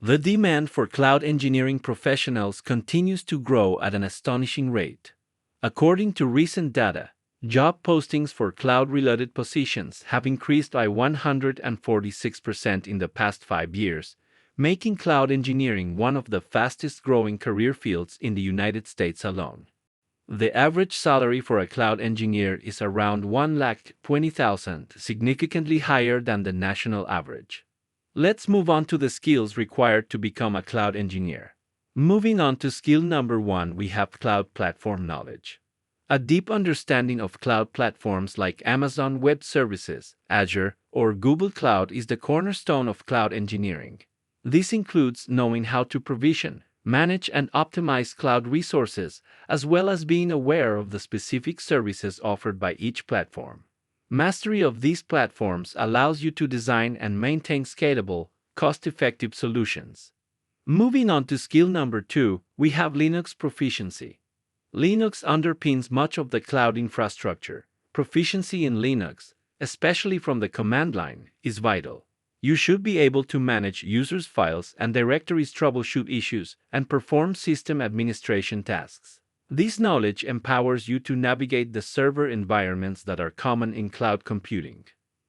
The demand for cloud engineering professionals continues to grow at an astonishing rate. According to recent data, job postings for cloud-related positions have increased by 146% in the past 5 years, making cloud engineering one of the fastest-growing career fields in the United States alone. The average salary for a cloud engineer is around $120,000, significantly higher than the national average. Let's move on to the skills required to become a cloud engineer. Moving on to skill number 1, we have cloud platform knowledge. A deep understanding of cloud platforms like Amazon Web Services, Azure, or Google Cloud is the cornerstone of cloud engineering. This includes knowing how to provision, manage, and optimize cloud resources, as well as being aware of the specific services offered by each platform. Mastery of these platforms allows you to design and maintain scalable, cost-effective solutions. Moving on to skill number 2, we have Linux proficiency. Linux underpins much of the cloud infrastructure. Proficiency in Linux, especially from the command line, is vital. You should be able to manage users' files and directories, troubleshoot issues, and perform system administration tasks. This knowledge empowers you to navigate the server environments that are common in cloud computing.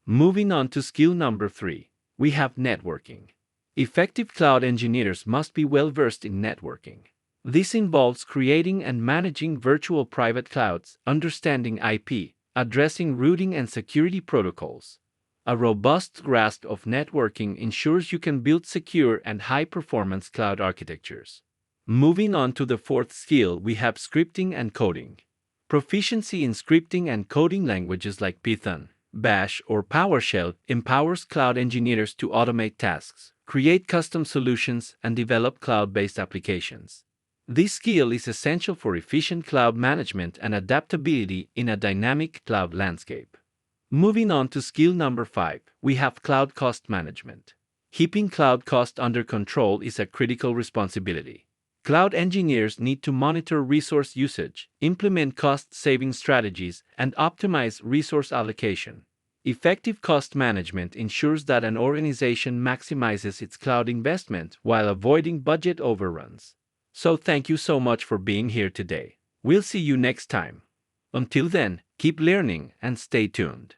Moving on to skill number 3, we have networking. Effective cloud engineers must be well-versed in networking. This involves creating and managing virtual private clouds, understanding IP, addressing routing and security protocols. A robust grasp of networking ensures you can build secure and high-performance cloud architectures. Moving on to the 4th skill, we have scripting and coding. Proficiency in scripting and coding languages like Python, Bash, or PowerShell empowers cloud engineers to automate tasks, create custom solutions, and develop cloud-based applications. This skill is essential for efficient cloud management and adaptability in a dynamic cloud landscape. Moving on to skill number 5, we have cloud cost management. Keeping cloud cost under control is a critical responsibility. Cloud engineers need to monitor resource usage, implement cost-saving strategies, and optimize resource allocation. Effective cost management ensures that an organization maximizes its cloud investment while avoiding budget overruns. So thank you so much for being here today. We'll see you next time. Until then, keep learning and stay tuned.